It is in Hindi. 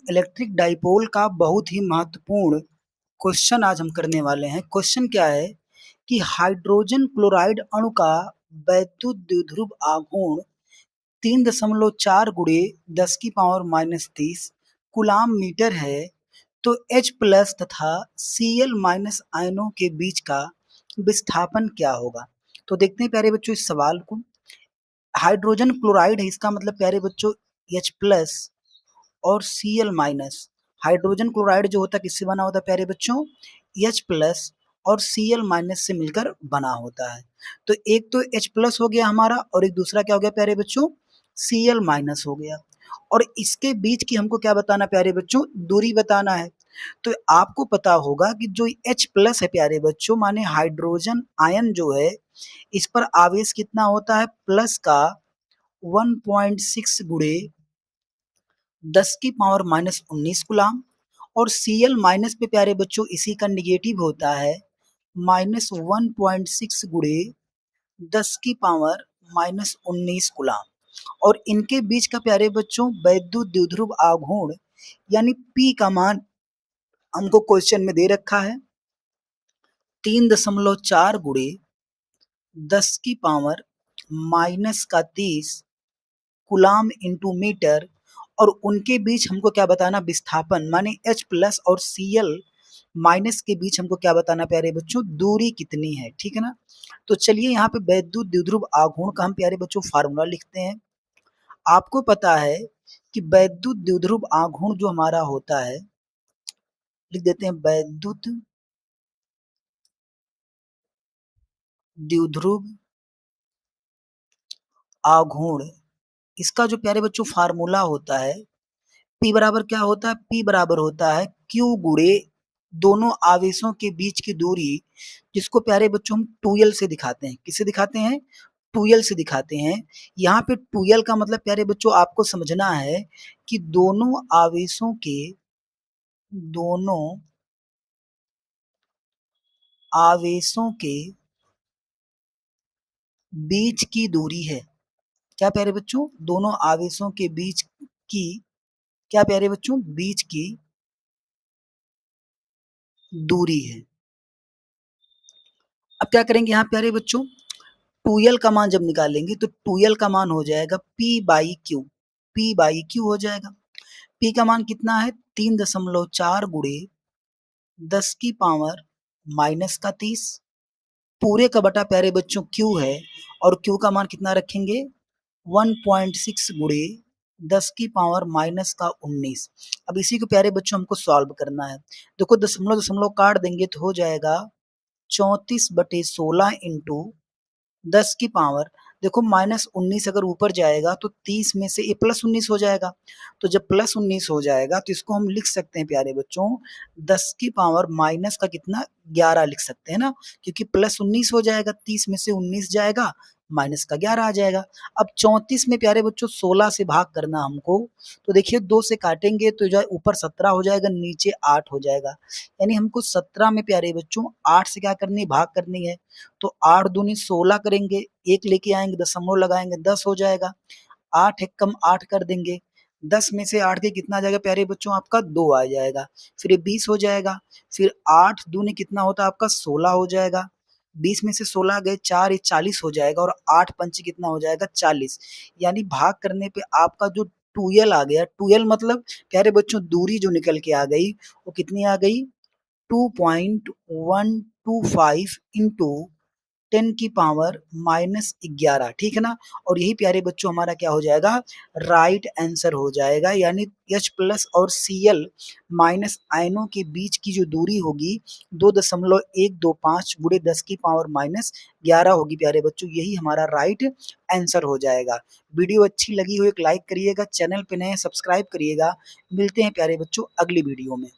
इलेक्ट्रिक डाइपोल का बहुत ही महत्वपूर्ण क्वेश्चन आज हम करने वाले हैं। क्वेश्चन क्या है कि हाइड्रोजन क्लोराइड अणु का वैद्युत द्विध्रुव आघूर्ण 3.4 गुणे 10 की पावर -30 कूलाम मीटर है, तो H प्लस तथा Cl माइनस आयनों के बीच का विस्थापन क्या होगा। तो देखते हैं प्यारे बच्चों इस सवाल को। हाइड्रोजन क्लोराइड है, इसका मतलब प्यारे बच्चों H प्लस और Cl माइनस। हाइड्रोजन क्लोराइड जो होता है किससे बना होता है प्यारे बच्चों, H प्लस और Cl माइनस से मिलकर बना होता है। तो एक तो H प्लस हो गया हमारा और एक दूसरा क्या हो गया प्यारे बच्चों, Cl माइनस हो गया। और इसके बीच की हमको क्या बताना प्यारे बच्चों, दूरी बताना है। तो आपको पता होगा कि जो H प्लस है प्यारे बच्चों, माने हाइड्रोजन आयन जो है, इस पर आवेश कितना होता है, प्लस का 1.6 गुणे 10 की पावर -19 कूलाम। और Cl माइनस पे प्यारे बच्चों इसी का निगेटिव होता है -1.6 गुणे 10 की पावर -19 कूलाम। और इनके बीच का प्यारे बच्चों वैद्युत द्विध्रुव आघूर्ण यानी P का मान हमको क्वेश्चन में दे रखा है 3.4 गुणे 10 की पावर -30 कूलाम इंटू मीटर। और उनके बीच हमको क्या बताना, विस्थापन, माने H प्लस और Cl माइनस के बीच हमको क्या बताना प्यारे बच्चों, दूरी कितनी है। ठीक है ना। तो चलिए यहाँ पे वैद्युत द्विध्रुव आघूर्ण का हम प्यारे बच्चों फार्मूला लिखते हैं। आपको पता है कि वैद्युत द्विध्रुव आघूर्ण जो हमारा होता है, लिख देते हैं वैद्युत द्विध्रुव आघूर्ण। इसका जो प्यारे बच्चों फार्मूला होता है, P बराबर क्या होता है, P बराबर होता है Q गुणे दोनों आवेशों के बीच की दूरी, जिसको प्यारे बच्चों हम 2L से दिखाते हैं। किससे दिखाते हैं, 2L से दिखाते हैं। यहाँ पे 2L का मतलब प्यारे बच्चों आपको समझना है कि दोनों आवेशों के बीच की दूरी है। क्या प्यारे बच्चों, दोनों आवेशों के बीच की, क्या प्यारे बच्चों, बीच की दूरी है। अब क्या करेंगे यहाँ प्यारे बच्चों, 2L का मान जब निकालेंगे तो 2L का मान हो जाएगा P बाई क्यू हो जाएगा। P का मान कितना है, 3.4 गुणे 10 की पावर -30 पूरे का बटा प्यारे बच्चों Q है, और Q का मान कितना रखेंगे, 1.6 गुणे 10 की पावर -19। अब इसी को प्यारे बच्चों हमको सॉल्व करना है। देखो दशमलव दशमलव काट देंगे तो हो जाएगा 34/16 इंटू 10 की पावर, देखो -19 अगर ऊपर जाएगा तो 30 में से ये +19 हो जाएगा। तो जब +19 हो जाएगा तो इसको हम लिख सकते हैं प्यारे बच्चों 10 की पावर माइनस का कितना, 11 लिख सकते हैं ना, क्योंकि +19 हो जाएगा, 30 में से 19 जाएगा, माइनस का 11 आ जाएगा। अब 34 में प्यारे बच्चों 16 से भाग करना हमको, तो देखिए 2 से काटेंगे तो जो ऊपर 17 हो जाएगा, नीचे 8 हो जाएगा। यानी हमको 17 में प्यारे बच्चों 8 से क्या करनी है, भाग करनी है। तो 8 दूनी 16 करेंगे, एक लेके आएंगे, दशमलव लगाएंगे, 10 हो जाएगा। 8 एक कम 8 कर देंगे, 10 में से 8 के कितना आ जाएगा प्यारे बच्चों, आपका 2 आ जाएगा। फिर ये 20 हो जाएगा। फिर 8 दूनी कितना होता है आपका, 16 हो जाएगा। 20 में से 16 गए 4, ये 40 हो जाएगा। और 8 पंच कितना हो जाएगा, 40। यानी भाग करने पे आपका जो 2L आ गया, 2L मतलब प्यारे बच्चों दूरी जो निकल के आ गई वो कितनी आ गई, 2.125 इंटू 10 की पावर -11। ठीक है ना। और यही प्यारे बच्चों हमारा क्या हो जाएगा, राइट आंसर हो जाएगा। यानी H प्लस और Cl माइनस आयनों के बीच की जो दूरी होगी 2.125 गुणे 10 की पावर -11 होगी प्यारे बच्चों, यही हमारा राइट आंसर हो जाएगा। वीडियो अच्छी लगी हो एक लाइक करिएगा, चैनल पे नए सब्सक्राइब करिएगा। मिलते हैं प्यारे बच्चों अगली वीडियो में।